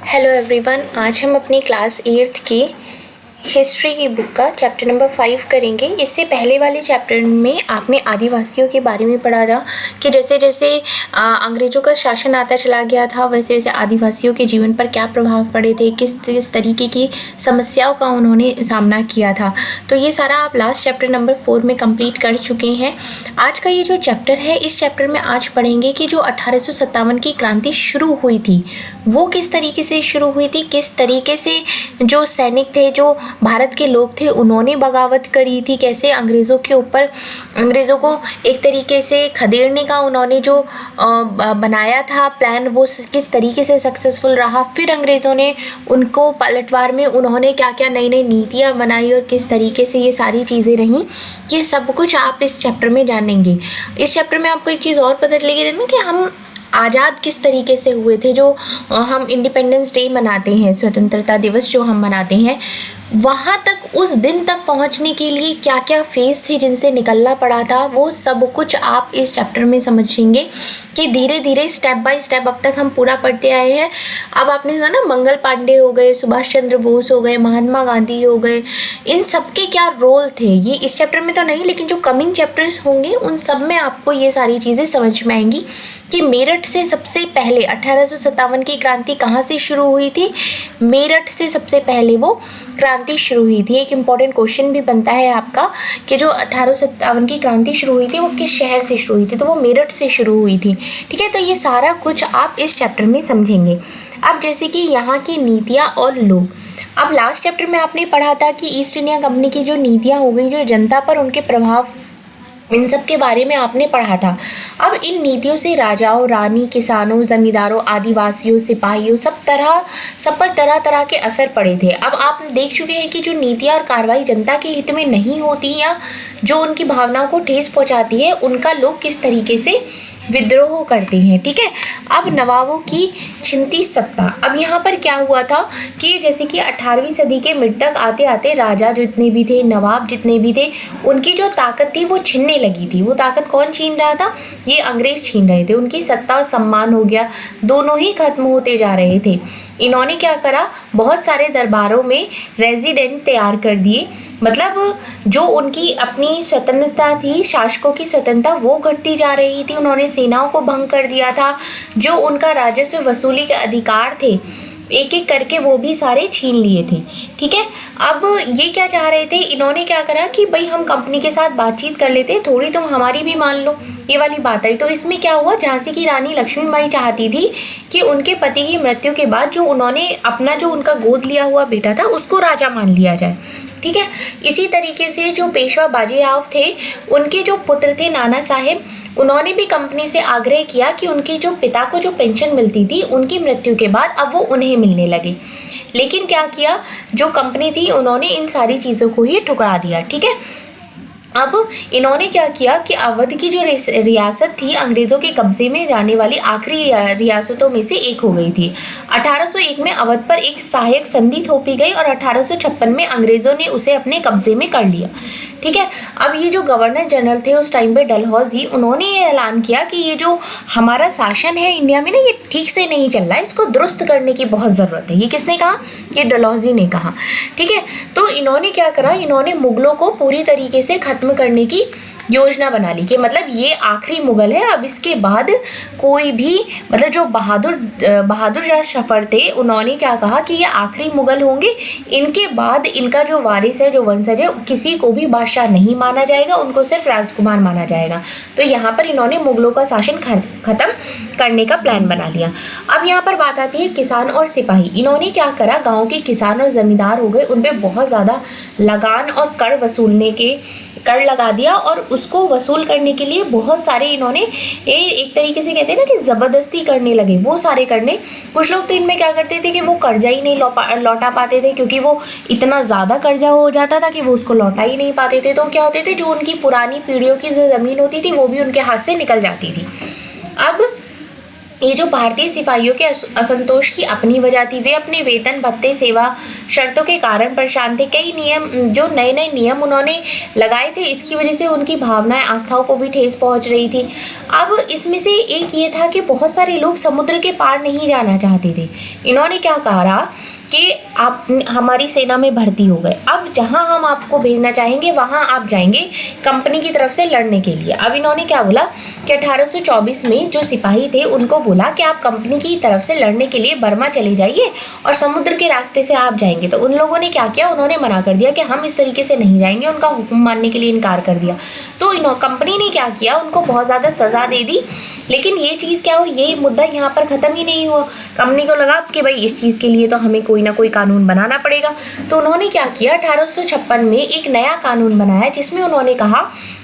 Hello everyone, आज हम अपनी क्लास 8th की हिस्ट्री की बुक का चैप्टर नंबर 5 करेंगे। इससे पहले वाले चैप्टर में आपने आदिवासियों के बारे में पढ़ा था कि जैसे जैसे अंग्रेज़ों का शासन आता चला गया था वैसे वैसे आदिवासियों के जीवन पर क्या प्रभाव पड़े थे, किस किस तरीके की समस्याओं का उन्होंने सामना किया था। तो ये सारा आप लास्ट चैप्टर नंबर 4 में कंप्लीट कर चुके हैं। आज का ये जो चैप्टर है, इस चैप्टर में आज पढ़ेंगे कि जो 1857 की क्रांति शुरू हुई थी वो किस तरीके से शुरू हुई थी, किस तरीके से जो सैनिक थे, जो भारत के लोग थे, उन्होंने बगावत करी थी, कैसे अंग्रेज़ों के ऊपर अंग्रेज़ों को एक तरीके से खदेड़ने का उन्होंने जो बनाया था प्लान वो किस तरीके से सक्सेसफुल रहा। फिर अंग्रेज़ों ने उनको पलटवार में उन्होंने क्या क्या नई नई नीतियाँ बनाई और किस तरीके से ये सारी चीज़ें रहीं, ये सब कुछ आप इस चैप्टर में जानेंगे। इस चैप्टर में आपको एक चीज़ और पता चलेगी ना कि हम आज़ाद किस तरीके से हुए थे। जो हम इंडिपेंडेंस डे मनाते हैं, स्वतंत्रता दिवस जो हम मनाते हैं, वहाँ तक उस दिन तक पहुँचने के लिए क्या क्या फेज़ थे जिनसे निकलना पड़ा था, वो सब कुछ आप इस चैप्टर में समझेंगे कि धीरे धीरे स्टेप बाय स्टेप अब तक हम पूरा पढ़ते आए हैं। अब आपने सुना ना, मंगल पांडे हो गए, सुभाष चंद्र बोस हो गए, महात्मा गांधी हो गए, इन सब के क्या रोल थे, ये इस चैप्टर में तो नहीं, लेकिन जो कमिंग चैप्टर्स होंगे उन सब में आपको ये सारी चीज़ें समझ में आएंगी कि मेरठ से सबसे पहले 1857 की क्रांति कहाँ से शुरू हुई थी। मेरठ से सबसे पहले वो क्रांति शुरू हुई थी। एक इम्पॉर्टेंट क्वेश्चन भी बनता है आपका कि जो 1857 की क्रांति शुरू हुई थी वो किस शहर से शुरू हुई थी, तो वो मेरठ से शुरू हुई थी। ठीक है, तो ये सारा कुछ आप इस चैप्टर में समझेंगे। अब जैसे कि यहाँ की नीतियाँ और लोग, अब लास्ट चैप्टर में आपने पढ़ा था कि ईस्ट इंडिया कंपनी की जो नीतियाँ हो गई, जो जनता पर उनके प्रभाव, इन सब के बारे में आपने पढ़ा था। अब इन नीतियों से राजाओं, रानी, किसानों, जमींदारों, आदिवासियों, सिपाहियों, सब पर तरह तरह के असर पड़े थे। अब आप देख चुके हैं कि जो नीतियाँ और कार्रवाई जनता के हित में नहीं होती या जो उनकी भावनाओं को ठेस पहुंचाती है, उनका लोग किस तरीके से विद्रोह करते हैं। ठीक है, अब नवाबों की छिनती सत्ता। अब यहाँ पर क्या हुआ था कि जैसे कि 18वीं सदी के मिड तक आते आते राजा जितने भी थे, नवाब जितने भी थे, उनकी जो ताकत थी वो छिनने लगी थी। वो ताकत कौन छीन रहा था? ये अंग्रेज छीन रहे थे। उनकी सत्ता और सम्मान हो गया, दोनों ही खत्म होते जा रहे थे। इन्होंने क्या करा, बहुत सारे दरबारों में रेजिडेंट तैयार कर दिए, मतलब जो उनकी अपनी स्वतंत्रता थी, शासकों की स्वतंत्रता वो घटती जा रही थी। उन्होंने सेनाओं को भंग कर दिया था, जो उनका राजस्व वसूली के अधिकार थे एक एक करके वो भी सारे छीन लिए थे। ठीक है, अब ये क्या चाह रहे थे, इन्होंने क्या करा कि भाई हम कंपनी के साथ बातचीत कर लेते हैं, थोड़ी तुम हमारी भी मान लो, ये वाली बात आई। तो इसमें क्या हुआ, झांसी की रानी लक्ष्मीबाई चाहती थी कि उनके पति की मृत्यु के बाद जो उन्होंने अपना जो उनका गोद लिया हुआ बेटा था उसको राजा मान लिया जाए। ठीक है, इसी तरीके से जो पेशवा बाजीराव थे, उनके जो पुत्र थे नाना साहेब, उन्होंने भी कंपनी से आग्रह किया कि उनके जो पिता को जो पेंशन मिलती थी उनकी मृत्यु के बाद अब वो उन्हें मिलने लगे। लेकिन क्या किया, जो कंपनी थी उन्होंने इन सारी चीज़ों को ही ठुकरा दिया। ठीक है, अब इन्होंने क्या किया कि अवध की जो रियासत थी अंग्रेज़ों के कब्जे में जाने वाली आखिरी रियासतों में से एक हो गई थी। 1801 में अवध पर एक सहायक संधि थोपी गई और 1856 में अंग्रेज़ों ने उसे अपने कब्जे में कर लिया। ठीक है, अब ये जो गवर्नर जनरल थे उस टाइम पे डलहौजी, उन्होंने ये ऐलान किया कि ये जो हमारा शासन है इंडिया में ना, ये ठीक से नहीं चल रहा है, इसको दुरुस्त करने की बहुत ज़रूरत है। ये किसने कहा? ये डलहौजी ने कहा। ठीक है, तो इन्होंने क्या करा, इन्होंने मुगलों को पूरी तरीके से ख़त्म करने की योजना बना ली कि मतलब ये आखिरी मुगल है, अब इसके बाद कोई भी, मतलब जो बहादुर शाह जफर थे, उन्होंने क्या कहा कि ये आखिरी मुगल होंगे, इनके बाद इनका जो वारिस है, जो वंशज है, किसी को भी बादशाह नहीं माना जाएगा, उनको सिर्फ राजकुमार माना जाएगा। तो यहाँ पर इन्होंने मुगलों का शासन खत्म करने का प्लान बना लिया। अब यहाँ पर बात आती है किसान और सिपाही। इन्होंने क्या करा, गाँव के किसान और जमींदार हो गए, उन पर बहुत ज़्यादा लगान और कर लगा दिया और उसको वसूल करने के लिए बहुत सारे इन्होंने एक तरीके से कहते हैं ना कि ज़बरदस्ती करने लगे, वो सारे करने। कुछ लोग तो इनमें क्या करते थे कि वो कर्जा ही नहीं लौटा पाते थे, क्योंकि वो इतना ज़्यादा कर्जा हो जाता था कि वो उसको लौटा ही नहीं पाते थे। तो क्या होते थे, जो उनकी पुरानी पीढ़ियों की जो ज़मीन होती थी वो भी उनके हाथ से निकल जाती थी। अब ये जो भारतीय सिपाहियों के असंतोष की अपनी वजह थी। वे अपने वेतन भत्ते सेवा शर्तों के कारण परेशान थे। कई नियम जो नए नए नियम उन्होंने लगाए थे, इसकी वजह से उनकी भावनाएं आस्थाओं को भी ठेस पहुंच रही थी। अब इसमें से एक ये था कि बहुत सारे लोग समुद्र के पार नहीं जाना चाहते थे। इन्होंने क्या कहा कि आप हमारी सेना में भर्ती हो गए, अब जहां हम आपको भेजना चाहेंगे वहां आप जाएंगे कंपनी की तरफ से लड़ने के लिए। अब इन्होंने क्या बोला कि 1824 में जो सिपाही थे उनको बोला कि आप कंपनी की तरफ से लड़ने के लिए बर्मा चले जाइए और समुद्र के रास्ते से आप जाएंगे। तो उन लोगों ने क्या किया, उन्होंने मना कर दिया कि हम इस तरीके से नहीं जाएंगे, उनका हुक्म मानने के लिए इनकार कर दिया। तो कंपनी ने क्या किया, उनको बहुत ज़्यादा सज़ा दे दी। लेकिन ये चीज़ क्या हो, ये मुद्दा यहाँ पर ख़त्म ही नहीं हुआ। कंपनी को लगा कि भाई इस चीज़ के लिए तो हमें कोई ना कोई कानून बनाना पड़ेगा। तो उन्होंने क्या किया, 1856 में एक नया कानून बनाया जिसमें उन्होंने कहा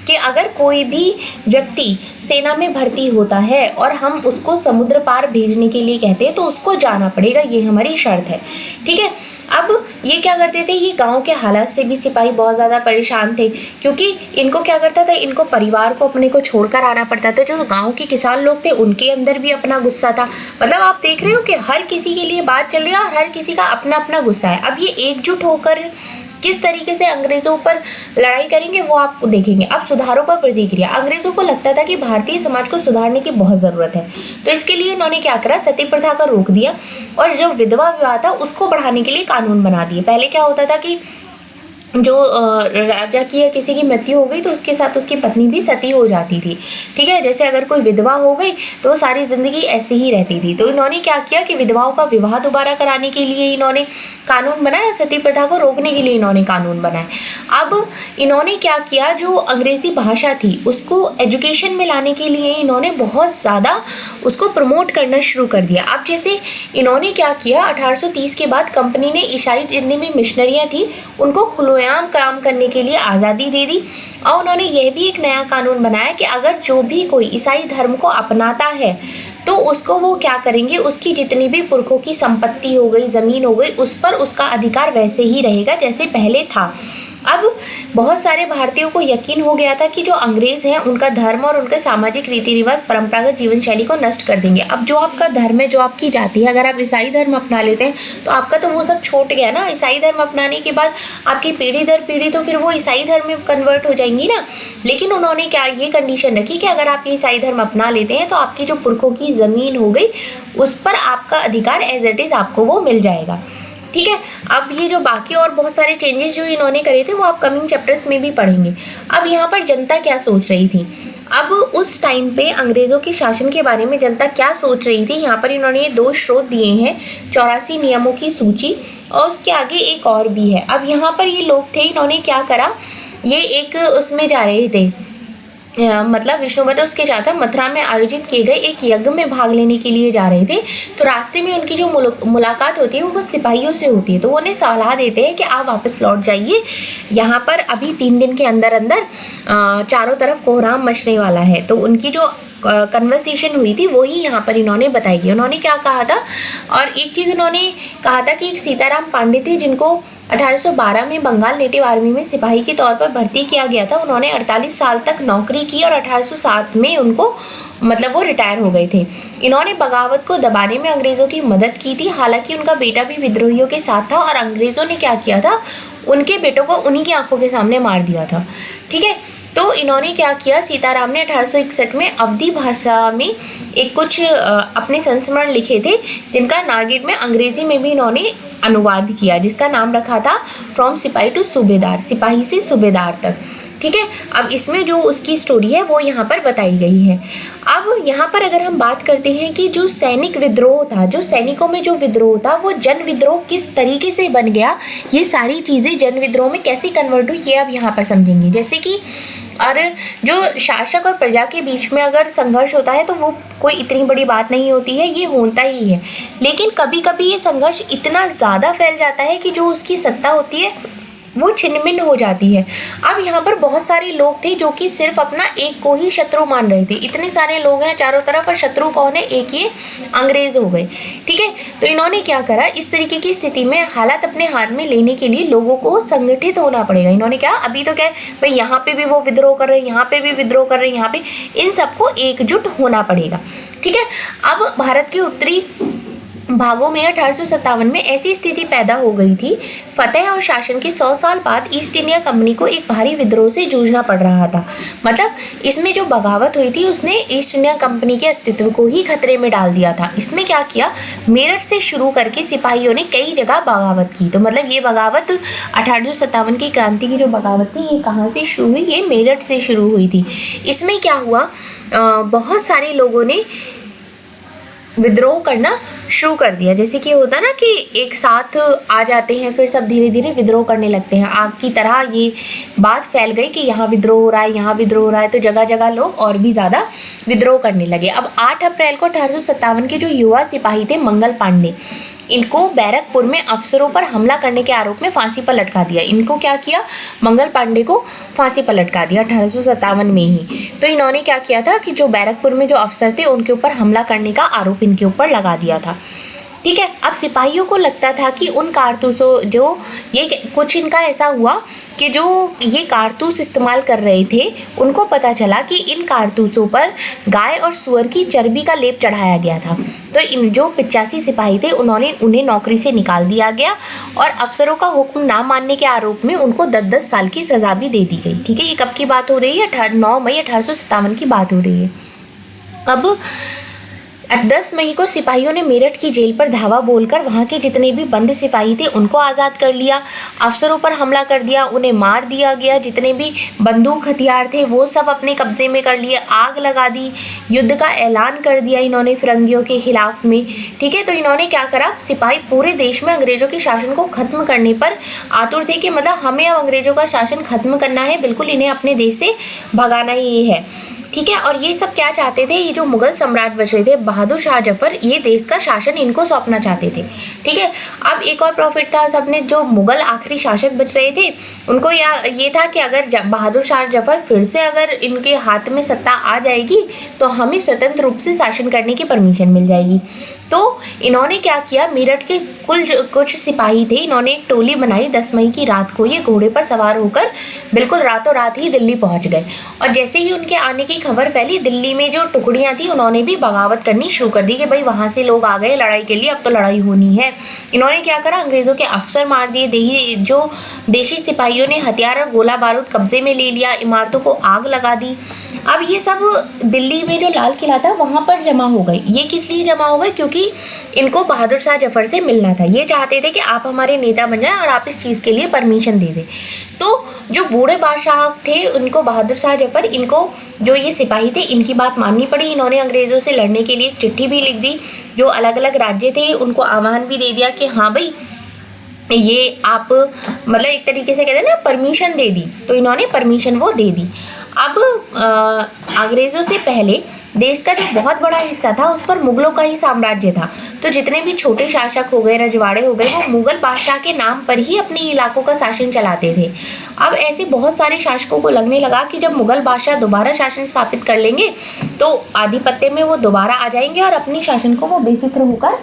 कि अगर कोई भी व्यक्ति सेना में भर्ती होता है और हम उसको समुद्र पार भेजने के लिए कहते हैं तो उसको जाना पड़ेगा, ये हमारी शर्त है। ठीक है। अब ये क्या करते थे, ये गांव के हालात से भी सिपाही बहुत ज़्यादा परेशान थे, क्योंकि इनको क्या करता था, इनको परिवार को अपने को छोड़कर आना पड़ता था। जो गांव के किसान लोग थे उनके अंदर भी अपना गुस्सा था। मतलब आप देख रहे हो कि हर किसी के लिए बात चल रही है और हर किसी का अपना अपना गुस्सा है। अब ये एकजुट होकर किस तरीके से अंग्रेज़ों पर लड़ाई करेंगे वो आप देखेंगे। अब सुधारों पर प्रतिक्रिया। अंग्रेज़ों को लगता था कि भारतीय समाज को सुधारने की बहुत ज़रूरत है, तो इसके लिए उन्होंने क्या करा, सती प्रथा का रोक दिया और जो विधवा विवाह था उसको बढ़ाने के लिए कानून बना दिए। पहले क्या होता था कि जो राजा की या किसी की मृत्यु हो गई तो उसके साथ उसकी पत्नी भी सती हो जाती थी। ठीक है। जैसे अगर कोई विधवा हो गई तो वो सारी ज़िंदगी ऐसी ही रहती थी। तो इन्होंने क्या किया कि विधवाओं का विवाह दोबारा कराने के लिए इन्होंने कानून बनाया, सती प्रथा को रोकने के लिए इन्होंने कानून बनाए। अब इन्होंने क्या किया, जो अंग्रेज़ी भाषा थी उसको एजुकेशन में लाने के लिए इन्होंने बहुत ज़्यादा उसको प्रमोट करना शुरू कर दिया। अब जैसे इन्होंने क्या किया, 1830 के बाद कंपनी ने ईसाई जितनी भी मिशनरियाँ थी उनको खुलेआम काम करने के लिए आज़ादी दे दी। और उन्होंने यह भी एक नया कानून बनाया कि अगर जो भी कोई ईसाई धर्म को अपनाता है तो उसको वो क्या करेंगे, उसकी जितनी भी पुरखों की संपत्ति हो गई, ज़मीन हो गई, उस पर उसका अधिकार वैसे ही रहेगा जैसे पहले था। अब बहुत सारे भारतीयों को यकीन हो गया था कि जो अंग्रेज़ हैं उनका धर्म और उनके सामाजिक रीति रिवाज परंपरागत जीवन शैली को नष्ट कर देंगे। अब जो आपका धर्म है, जो आपकी जाति है, अगर आप ईसाई धर्म अपना लेते हैं तो आपका तो वो सब छूट गया ना। ईसाई धर्म अपनाने के बाद आपकी पीढ़ी दर पीढ़ी तो फिर वो ईसाई धर्म में कन्वर्ट हो जाएंगी ना। लेकिन उन्होंने क्या ये कंडीशन रखी कि अगर आप ये ईसाई धर्म अपना लेते हैं तो आपकी जो पुरखों की ज़मीन हो गई उस पर आपका अधिकार एज इट इज़ आपको वो मिल जाएगा। ठीक है। अब ये जो बाकी और बहुत सारे चेंजेस जो इन्होंने करे थे वो आप कमिंग चैप्टर्स में भी पढ़ेंगे। अब यहाँ पर जनता क्या सोच रही थी, अब उस टाइम पे अंग्रेज़ों के शासन के बारे में जनता क्या सोच रही थी, यहाँ पर इन्होंने 2 स्रोत दिए हैं, 84 नियमों की सूची और उसके आगे एक और भी है। अब यहाँ पर ये लोग थे, इन्होंने क्या करा, ये एक उसमें जा रहे थे, मतलब विष्णु भट्ट उसके साथ मथुरा में आयोजित किए गए एक यज्ञ में भाग लेने के लिए जा रहे थे। तो रास्ते में उनकी जो मुलाकात होती है वो सिपाहियों से होती है। तो वो उन्हें सलाह देते हैं कि आप वापस लौट जाइए, यहाँ पर अभी 3 दिन के अंदर अंदर चारों तरफ कोहराम मचने वाला है। तो उनकी जो कन्वर्सेशन हुई थी वही यहाँ पर इन्होंने बताई है। उन्होंने क्या कहा था, और एक चीज़ उन्होंने कहा था कि एक सीताराम पांडे थे जिनको 1812 में बंगाल नेटिव आर्मी में सिपाही के तौर पर भर्ती किया गया था। उन्होंने 48 साल तक नौकरी की और 1807 में उनको मतलब वो रिटायर हो गए थे। इन्होंने बगावत को दबाने में अंग्रेज़ों की मदद की थी। हालांकि उनका बेटा भी विद्रोहियों के साथ था और अंग्रेज़ों ने क्या किया था, उनके बेटों को उन्हीं की आंखों के सामने मार दिया था। ठीक है। तो इन्होंने क्या किया, सीताराम ने 1861 में अवधी भाषा में एक कुछ अपने संस्मरण लिखे थे जिनका नागेट में अंग्रेजी में भी इन्होंने अनुवाद किया, जिसका नाम रखा था फ्रॉम सिपाही टू सूबेदार, सिपाही से सूबेदार तक। ठीक है। अब इसमें जो उसकी स्टोरी है वो यहाँ पर बताई गई है। अब यहाँ पर अगर हम बात करते हैं कि जो सैनिक विद्रोह था, जो सैनिकों में जो विद्रोह था वो जन विद्रोह किस तरीके से बन गया, ये सारी चीज़ें जन विद्रोह में कैसे कन्वर्ट हुई ये अब यहाँ पर समझेंगे। जैसे कि और जो शासक और प्रजा के बीच में अगर संघर्ष होता है तो वो कोई इतनी बड़ी बात नहीं होती है, ये होता ही है। लेकिन कभी कभी ये संघर्ष इतना ज़्यादा फैल जाता है कि जो उसकी सत्ता होती है वो छिन्न-भिन्न हो जाती है। अब यहाँ पर बहुत सारे लोग थे जो कि सिर्फ अपना एक को ही शत्रु मान रहे थे। इतने सारे लोग हैं चारों तरफ और शत्रु कौन है? एक ये अंग्रेज हो गए। ठीक है, तो इन्होंने क्या करा, इस तरीके की स्थिति में हालात अपने हाथ में लेने के लिए लोगों को संगठित होना पड़ेगा। इन्होंने क्या, अभी तो क्या है भाई, यहाँ पे भी वो विद्रोह कर रहे हैं, यहाँ पे भी विद्रोह कर रहे हैं, यहाँ पे इन सबको एकजुट होना पड़ेगा। ठीक है, अब भारत के उत्तरी भागों में 1857 में ऐसी स्थिति पैदा हो गई थी। फतेह और शासन के 100 साल बाद ईस्ट इंडिया कंपनी को एक भारी विद्रोह से जूझना पड़ रहा था। मतलब इसमें जो बगावत हुई थी उसने ईस्ट इंडिया कंपनी के अस्तित्व को ही खतरे में डाल दिया था। इसमें क्या किया, मेरठ से शुरू करके सिपाहियों ने कई जगह बगावत की। तो मतलब ये बगावत 1857 की क्रांति की जो बगावत थी ये कहाँ से शुरू हुई? ये मेरठ से शुरू हुई थी। इसमें क्या हुआ, बहुत सारे लोगों ने विद्रोह करना शुरू कर दिया। जैसे कि होता ना कि एक साथ आ जाते हैं फिर सब धीरे धीरे विद्रोह करने लगते हैं। आग की तरह ये बात फैल गई कि यहाँ विद्रोह हो रहा है, यहाँ विद्रोह हो रहा है, तो जगह जगह लोग और भी ज़्यादा विद्रोह करने लगे। अब 8 अप्रैल को 1857 के जो युवा सिपाही थे मंगल पांडे, इनको बैरकपुर में अफसरों पर हमला करने के आरोप में फांसी पर लटका दिया। इनको क्या किया, मंगल पांडे को फांसी पर लटका दिया 1857 में ही। तो इन्होंने क्या किया था कि जो बैरकपुर में जो अफसर थे उनके ऊपर हमला करने का आरोप इनके ऊपर लगा दिया था। ठीक है, अब सिपाहियों को लगता था कि उन कारतूसों जो ये कुछ इनका ऐसा हुआ कि जो ये कारतूस इस्तेमाल कर रहे थे उनको पता चला कि इन कारतूसों पर गाय और सुअर की चर्बी का लेप चढ़ाया गया था। तो इन जो 85 सिपाही थे उन्हें नौकरी से निकाल दिया गया और अफसरों का हुक्म ना मानने के आरोप में उनको 10-10 साल की सज़ा भी दे दी गई। ठीक है, ये कब की बात हो रही है? 9 मई 1857 की बात हो रही है। अब 10 मई को सिपाहियों ने मेरठ की जेल पर धावा बोलकर वहां के जितने भी बंद सिपाही थे उनको आज़ाद कर लिया। अफसरों पर हमला कर दिया, उन्हें मार दिया गया। जितने भी बंदूक हथियार थे वो सब अपने कब्जे में कर लिए, आग लगा दी, युद्ध का ऐलान कर दिया इन्होंने फिरंगियों के खिलाफ में। ठीक है, तो इन्होंने क्या करा, सिपाही पूरे देश में अंग्रेजों के शासन को खत्म करने पर आतुर थे कि मतलब हमें अब अंग्रेजों का शासन खत्म करना है, बिल्कुल इन्हें अपने देश से भगाना ही है। ठीक है, और ये सब क्या चाहते थे, ये जो मुगल सम्राट बच रहे थे बहादुर शाह जफर, ये देश का शासन इनको सौंपना चाहते थे। ठीक है, अब एक और प्रॉफिट था सबने, जो मुगल आखिरी शासक बच रहे थे उनको ये था कि अगर बहादुर शाह जफर फिर से अगर इनके हाथ में सत्ता आ जाएगी तो हमें स्वतंत्र रूप से शासन करने की परमिशन मिल जाएगी। तो इन्होंने क्या किया, मेरठ के कुछ सिपाही थे, इन्होंने एक टोली बनाई। 10 मई की रात को ये घोड़े पर सवार होकर बिल्कुल रातों रात ही दिल्ली पहुंच गए और जैसे ही उनके आने की खबर फैली, दिल्ली में जो टुकड़ियां थी उन्होंने भी बगावत करनी शुरू कर दी कि भाई वहां से लोग आ गए लड़ाई के लिए, अब तो लड़ाई होनी है। इन्होंने क्या करा, अंग्रेजों के अफसर मार दिए, जो देशी सिपाहियों ने हथियार और गोला बारूद कब्जे में ले लिया, इमारतों को आग लगा दी। अब ये सब दिल्ली में जो लाल किला था वहां पर जमा हो गए। ये किस लिए जमा हो गए, क्योंकि इनको बहादुर शाह जफर से मिलना था। ये चाहते थे कि आप हमारे नेता बन जाए और आप इस चीज़ के लिए परमिशन दे दें। तो जो बूढ़े बादशाह थे उनको बहादुर शाह जफर, इनको जो ये सिपाही थे इनकी बात माननी पड़ी। इन्होंने अंग्रेज़ों से लड़ने के लिए एक चिट्ठी भी लिख दी। जो अलग अलग राज्य थे उनको आह्वान भी दे दिया कि हाँ भाई ये आप मतलब एक तरीके से कहते हैं ना परमिशन दे दी, तो इन्होंने परमिशन वो दे दी। अब अंग्रेज़ों से पहले देश का जो बहुत बड़ा हिस्सा था उस पर मुगलों का ही साम्राज्य था। तो जितने भी छोटे शासक हो गए, रजवाड़े हो गए, वो मुगल बादशाह के नाम पर ही अपने इलाकों का शासन चलाते थे। अब ऐसे बहुत सारे शासकों को लगने लगा कि जब मुगल बादशाह दोबारा शासन स्थापित कर लेंगे तो आधिपत्य में वो दोबारा आ जाएंगे और अपने शासन को वो बेफिक्र होकर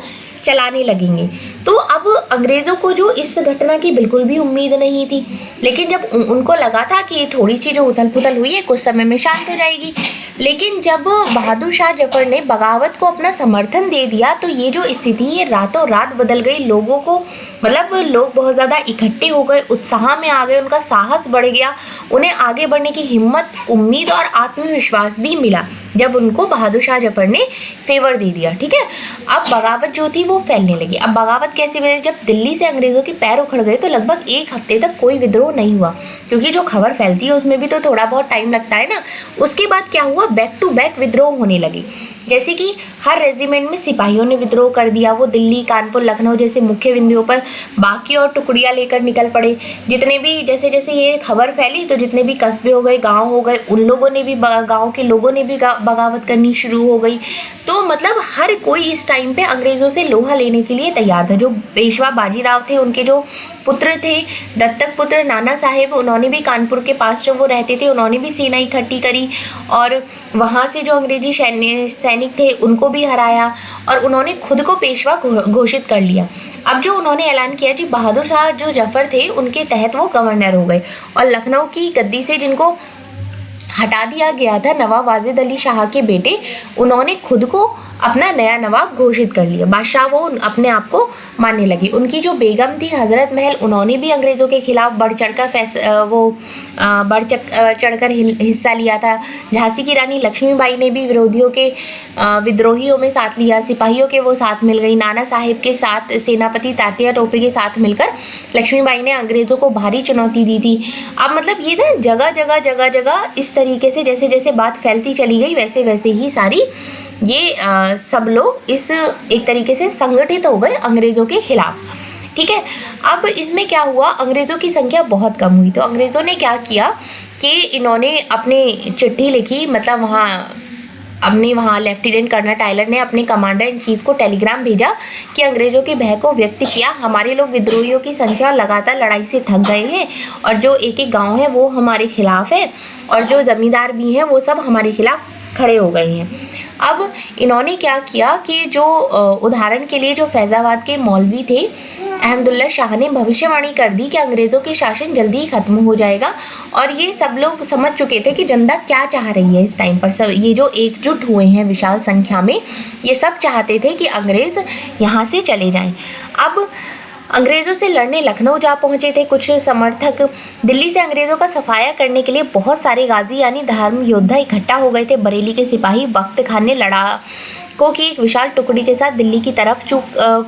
चलाने लगेंगे। तो अब अंग्रेज़ों को जो इस घटना की बिल्कुल भी उम्मीद नहीं थी, लेकिन जब उनको लगा था कि थोड़ी सी जो उथल पुथल हुई है कुछ समय में शांत हो जाएगी, लेकिन जब बहादुर शाह जफर ने बगावत को अपना समर्थन दे दिया तो ये जो स्थिति ये रातों रात बदल गई। लोगों को मतलब लोग बहुत ज़्यादा इकट्ठे हो गए, उत्साह में आ गए, उनका साहस बढ़ गया, उन्हें आगे बढ़ने की हिम्मत, उम्मीद और आत्मविश्वास भी मिला जब उनको बहादुर शाह जफर ने फेवर दे दिया। ठीक है, अब बगावत जो थी वो फैलने लगी। अब बगावत कैसे मिली, जब दिल्ली से अंग्रेज़ों के पैर उखड़ गए तो लगभग 1 हफ्ते तक कोई विद्रोह नहीं हुआ, क्योंकि जो खबर फैलती है उसमें भी तो थोड़ा बहुत टाइम लगता है ना। उसके बाद क्या हुआ, बैक टू बैक विद्रोह होने लगे। जैसे कि हर रेजिमेंट में सिपाहियों ने विद्रोह कर दिया। वो दिल्ली, कानपुर, लखनऊ जैसे मुख्य बिंदुओं पर बाकी और टुकड़ियाँ लेकर निकल पड़े। जितने भी जैसे जैसे ये खबर फैली तो जितने भी कस्बे हो गए, गांव हो गए, उन लोगों ने भी, गांव के लोगों ने भी बगावत करनी शुरू हो गई। तो मतलब हर कोई इस टाइम पे अंग्रेज़ों से लोहा लेने के लिए तैयार था। जो पेशवा बाजीराव थे, उनके जो पुत्र थे, दत्तक पुत्र नाना साहेब, उन्होंने भी कानपुर के पास जब वो रहते थे, उन्होंने भी सेना इकट्ठी करी और वहाँ से जो अंग्रेजी सैनिक थे उनको भी हराया और उन्होंने खुद को पेशवा घोषित कर लिया। अब जो उन्होंने ऐलान किया जी, बहादुर शाह जो जफर थे उनके तहत वो गवर्नर हो गए और लखनऊ की गद्दी से जिनको हटा दिया गया था, नवाब वाजिद अली शाह के बेटे, उन्होंने खुद को अपना नया नवाब घोषित कर लिया। बादशाह वो अपने आप को मानने लगे। उनकी जो बेगम थी हज़रत महल, उन्होंने भी अंग्रेज़ों के खिलाफ बढ़ चढ़कर हिस्सा लिया था। झांसी की रानी लक्ष्मीबाई ने भी विद्रोहियों में साथ लिया। सिपाहियों के वो साथ मिल गई। नाना साहेब के साथ सेनापति तात्या टोपे के साथ मिलकर लक्ष्मीबाई ने अंग्रेज़ों को भारी चुनौती दी थी। अब मतलब ये ना जगह जगह इस तरीके से जैसे जैसे बात फैलती चली गई वैसे वैसे ही सारी ये सब लोग इस एक तरीके से संगठित हो गए अंग्रेज़ों के खिलाफ। ठीक है, अब इसमें क्या हुआ, अंग्रेज़ों की संख्या बहुत कम हुई तो अंग्रेज़ों ने क्या किया कि इन्होंने अपने चिट्ठी लिखी, मतलब वहाँ लेफ्टिनेंट कर्नल टायलर ने अपने कमांडर इन चीफ को टेलीग्राम भेजा कि अंग्रेज़ों के भय को व्यक्त किया। हमारे लोग विद्रोहियों की संख्या लगातार लड़ाई से थक गए हैं और जो एक एक गाँव है वो हमारे खिलाफ है और जो ज़मींदार भी हैं वो सब हमारे खिलाफ खड़े हो गए हैं। अब इन्होंने क्या किया कि जो उदाहरण के लिए जो फैज़ाबाद के मौलवी थे अहमदुल्ला शाह ने भविष्यवाणी कर दी कि अंग्रेज़ों के शासन जल्दी ही ख़त्म हो जाएगा और ये सब लोग समझ चुके थे कि जनता क्या चाह रही है इस टाइम पर। सब ये जो एकजुट हुए हैं विशाल संख्या में, ये सब चाहते थे कि अंग्रेज़ यहाँ से चले जाएं। अब अंग्रेज़ों से लड़ने लखनऊ जा पहुँचे थे कुछ समर्थक। दिल्ली से अंग्रेज़ों का सफाया करने के लिए बहुत सारे गाजी यानी धर्म योद्धा इकट्ठा हो गए थे। बरेली के सिपाही बख्त खान ने लड़ाकों की एक विशाल टुकड़ी के साथ दिल्ली की तरफ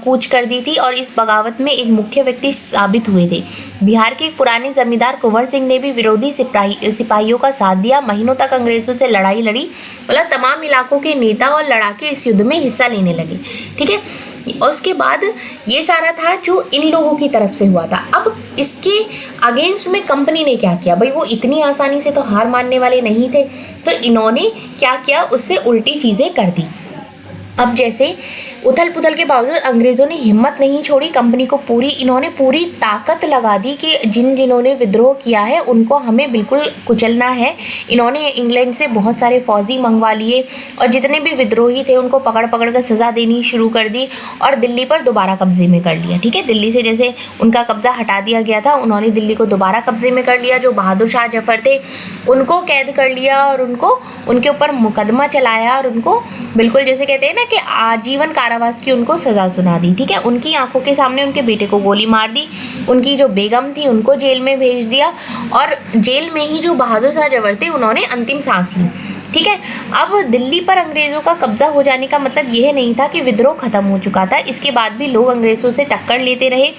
कूच कर दी थी और इस बगावत में एक मुख्य व्यक्ति साबित हुए थे। बिहार के पुराने जमींदार कुंवर सिंह ने भी विरोधी सिपाहियों का साथ दिया। महीनों तक अंग्रेज़ों से लड़ाई लड़ी, मतलब तमाम इलाकों के नेता और लड़ाके इस युद्ध में हिस्सा लेने लगे। ठीक है, और उसके बाद ये सारा था जो इन लोगों की तरफ से हुआ था। अब इसके अगेंस्ट में कंपनी ने क्या किया, भाई वो इतनी आसानी से तो हार मानने वाले नहीं थे, तो इन्होंने क्या किया, उससे उल्टी चीज़ें कर दी। अब जैसे उथल पुथल के बावजूद अंग्रेज़ों ने हिम्मत नहीं छोड़ी। कंपनी को इन्होंने पूरी ताकत लगा दी कि जिन्होंने विद्रोह किया है उनको हमें बिल्कुल कुचलना है। इन्होंने इंग्लैंड से बहुत सारे फौजी मंगवा लिए और जितने भी विद्रोही थे उनको पकड़ कर सज़ा देनी शुरू कर दी और दिल्ली पर दोबारा कब्जे में कर लिया। ठीक है, दिल्ली से जैसे उनका कब्जा हटा दिया गया था, उन्होंने दिल्ली को दोबारा कब्जे में कर लिया। जो बहादुर शाह जफर थे उनको कैद कर लिया और उनके ऊपर मुकदमा चलाया और उनको बिल्कुल जैसे कहते हैं ना कि आजीवन कारावास की उनको सज़ा सुना दी। ठीक है, उनकी आंखों के सामने उनके बेटे को गोली मार दी। उनकी जो बेगम थी उनको जेल में भेज दिया और जेल में ही जो बहादुर शाह जफर थे उन्होंने अंतिम सांस ली। ठीक है, अब दिल्ली पर अंग्रेज़ों का कब्जा हो जाने का मतलब यह नहीं था कि विद्रोह खत्म हो चुका था। इसके बाद भी लोग अंग्रेज़ों से टक्कर लेते रहे।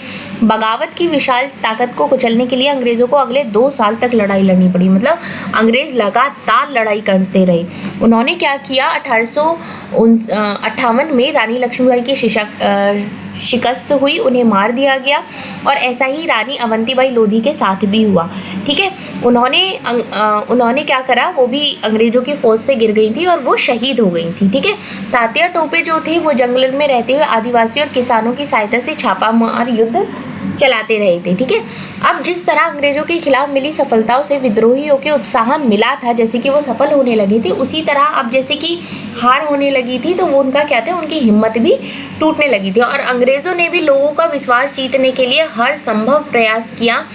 बगावत की विशाल ताकत को कुचलने के लिए अंग्रेज़ों को अगले 2 साल तक लड़ाई लड़नी पड़ी। मतलब अंग्रेज़ लगातार लड़ाई करते रहे। उन्होंने क्या किया, 1858 में रानी लक्ष्मीबाई की शिकस्त हुई, उन्हें मार दिया गया और ऐसा ही रानी अवंतीबाई लोधी के साथ भी हुआ। ठीक है, उन्होंने क्या करा, वो भी अंग्रेज़ों की फौज से गिर गई थी और वो शहीद हो गई थी। ठीक है, तात्या टोपे जो थे वो जंगल में रहते हुए आदिवासियों और किसानों की सहायता से छापामार युद्ध चलाते रहे थे। ठीक है, अब जिस तरह अंग्रेज़ों के खिलाफ मिली सफलताओं से विद्रोहियों के उत्साह मिला था, जैसे कि वो सफल होने लगे थे, उसी तरह अब जैसे कि हार होने लगी थी तो वो उनका क्या था, उनकी हिम्मत भी टूटने लगी थी और अंग्रेज़ों ने भी लोगों का विश्वास जीतने के लिए हर संभव प्रयास किया।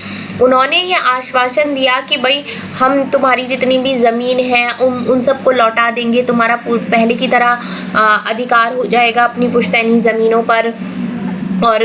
उन्होंने ये आश्वासन दिया कि भाई हम तुम्हारी जितनी भी ज़मीन है उन सबको लौटा देंगे, तुम्हारा पहले की तरह अधिकार हो जाएगा अपनी पुश्तैनी ज़मीनों पर और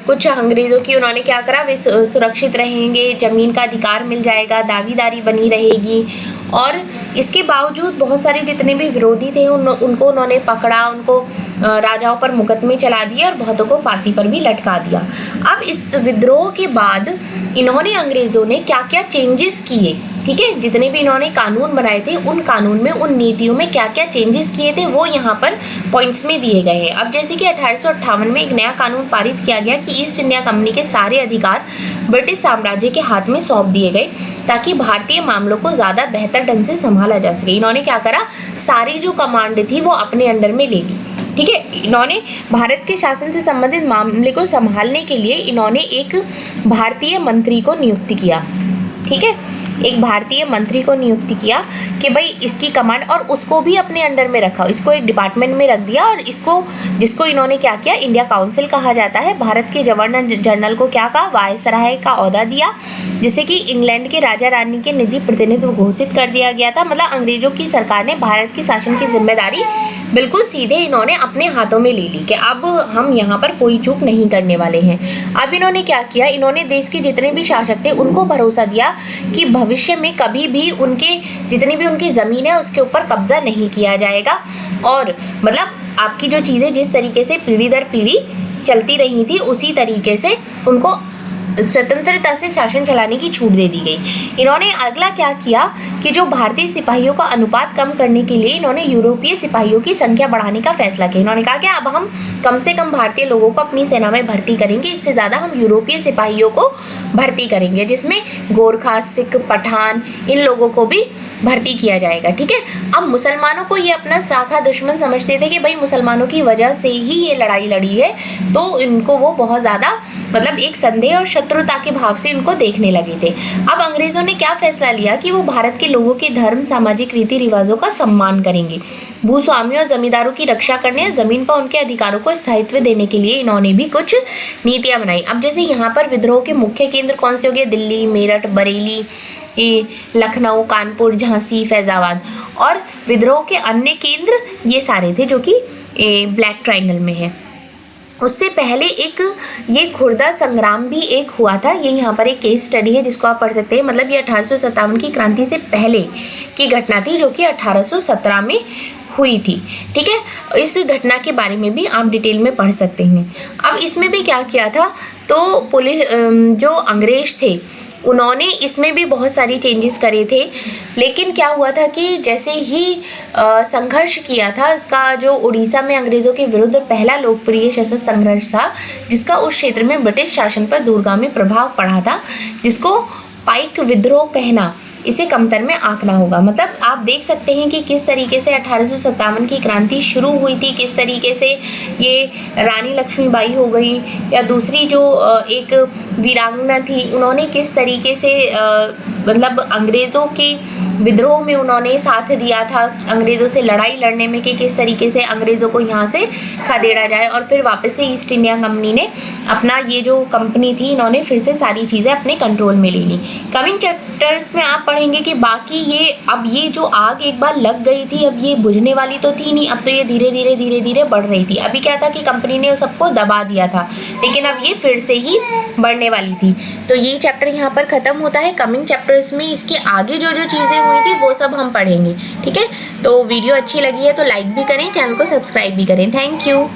कुछ अंग्रेज़ों की उन्होंने क्या करा, वे सुरक्षित रहेंगे, ज़मीन का अधिकार मिल जाएगा, दावेदारी बनी रहेगी। और इसके बावजूद बहुत सारे जितने भी विरोधी थे उनको उन्होंने पकड़ा, उनको राजाओं पर मुकदमे चला दिए और बहुतों को फांसी पर भी लटका दिया। अब इस विद्रोह के बाद इन्होंने अंग्रेज़ों ने क्या क्या चेंजेस किए ठीक है, जितने भी इन्होंने कानून बनाए थे उन कानून में, उन नीतियों में क्या क्या चेंजेस किए थे वो यहाँ पर पॉइंट्स में दिए गए हैं। अब जैसे कि 1858 में एक नया कानून पारित किया गया कि ईस्ट इंडिया कंपनी के सारे अधिकार ब्रिटिश साम्राज्य के हाथ में सौंप दिए गए ताकि भारतीय मामलों को ज़्यादा बेहतर ढंग से संभाला जा सके। इन्होंने क्या करा, सारी जो कमांड थी वो अपने अंडर में ले ली। ठीक है, इन्होंने भारत के शासन से संबंधित मामले को संभालने के लिए इन्होंने एक भारतीय मंत्री को नियुक्त किया। ठीक है, एक भारतीय मंत्री को नियुक्त किया कि भाई इसकी कमांड, और उसको भी अपने अंडर में रखा, इसको एक डिपार्टमेंट में रख दिया, और इसको, जिसको इन्होंने क्या किया, इंडिया काउंसिल कहा जाता है। भारत के गवर्नर जनरल को क्या कहा, वायसराय का ओहदा दिया, जिसे कि इंग्लैंड के राजा रानी के निजी प्रतिनिधित्व घोषित कर दिया गया था। मतलब अंग्रेजों की सरकार ने भारत की शासन की जिम्मेदारी बिल्कुल सीधे इन्होंने अपने हाथों में ले ली कि अब हम यहाँ पर कोई चूक नहीं करने वाले हैं। अब इन्होंने क्या किया, इन्होंने देश के जितने भी शासक थे उनको भरोसा दिया कि भविष्य में कभी भी उनके जितनी भी उनकी ज़मीन है उसके ऊपर कब्जा नहीं किया जाएगा, और मतलब आपकी जो चीज़ें जिस तरीके से पीढ़ी दर पीढ़ी चलती रही थी उसी तरीके से उनको स्वतंत्रता से शासन चलाने की छूट दे दी गई। इन्होंने अगला क्या किया कि जो भारतीय सिपाहियों का अनुपात कम करने के लिए इन्होंने यूरोपीय सिपाहियों की संख्या बढ़ाने का फैसला किया। इन्होंने कहा कि अब हम कम से कम भारतीय लोगों को अपनी सेना में भर्ती करेंगे, इससे ज़्यादा हम यूरोपीय सिपाहियों को भर्ती करेंगे, जिसमें गोरखा, सिख, पठान, इन लोगों को भी भर्ती किया जाएगा। ठीक है, अब मुसलमानों को ये अपना साखा दुश्मन समझते थे कि भाई मुसलमानों की वजह से ही ये लड़ाई लड़ी है, तो इनको वो बहुत ज़्यादा मतलब एक संदेह और शत्रुता के भाव से इनको देखने लगे थे। अब अंग्रेजों ने क्या फैसला लिया कि वो भारत के लोगों के धर्म, सामाजिक रीति रिवाजों का सम्मान करेंगे, भूस्वामियों और जमींदारों की रक्षा करने, जमीन पर उनके अधिकारों को स्थायित्व देने के लिए इन्होंने भी कुछ नीतियां बनाई। अब जैसे यहाँ पर विद्रोह के मुख्य केंद्र कौन से हो गए, दिल्ली, मेरठ, बरेली, लखनऊ, कानपुर, झांसी, फैजाबाद, और विद्रोह के अन्य केंद्र ये सारे थे जो कि ब्लैक ट्रायंगल में है। उससे पहले एक ये खुर्दा संग्राम भी एक हुआ था, ये यहाँ पर एक केस स्टडी है जिसको आप पढ़ सकते हैं। मतलब ये 1857 की क्रांति से पहले की घटना थी जो कि 1817 में हुई थी। ठीक है, इस घटना के बारे में भी आप डिटेल में पढ़ सकते हैं। अब इसमें भी क्या किया था, तो पुलिस जो अंग्रेज थे उन्होंने इसमें भी बहुत सारी चेंजेस करे थे, लेकिन क्या हुआ था कि जैसे ही संघर्ष किया था, इसका जो उड़ीसा में अंग्रेज़ों के विरुद्ध पहला लोकप्रिय सशस्त्र संघर्ष था, जिसका उस क्षेत्र में ब्रिटिश शासन पर दूरगामी प्रभाव पड़ा था, जिसको पाइक विद्रोह कहना, इसे कमतर में आंकना होगा। मतलब आप देख सकते हैं कि किस तरीके से 1857 की क्रांति शुरू हुई थी, किस तरीके से ये रानी लक्ष्मीबाई हो गई या दूसरी जो एक वीरांगना थी, उन्होंने किस तरीके से मतलब अंग्रेज़ों के विद्रोह में उन्होंने साथ दिया था, अंग्रेज़ों से लड़ाई लड़ने में कि किस तरीके से अंग्रेज़ों को यहाँ से खदेड़ा जाए, और फिर वापस से ईस्ट इंडिया कंपनी ने अपना ये जो कंपनी थी इन्होंने फिर से सारी चीज़ें अपने कंट्रोल में ले ली। कमिंग चैप्टर्स में आप पढ़ेंगे कि बाकी ये अब ये जो आग एक बार लग गई थी, अब ये बुझने वाली तो थी नहीं, अब तो ये धीरे धीरे बढ़ रही थी। अभी क्या था कि कंपनी ने सबको दबा दिया था, लेकिन अब ये फिर से ही बढ़ने वाली थी। तो ये चैप्टर यहाँ पर ख़त्म होता है। कमिंग चैप्टर्स में इसके आगे जो जो चीज़ें हुई थी वो सब हम पढ़ेंगे। ठीक है, तो वीडियो अच्छी लगी है तो लाइक भी करें, चैनल को सब्सक्राइब भी करें। Thank you.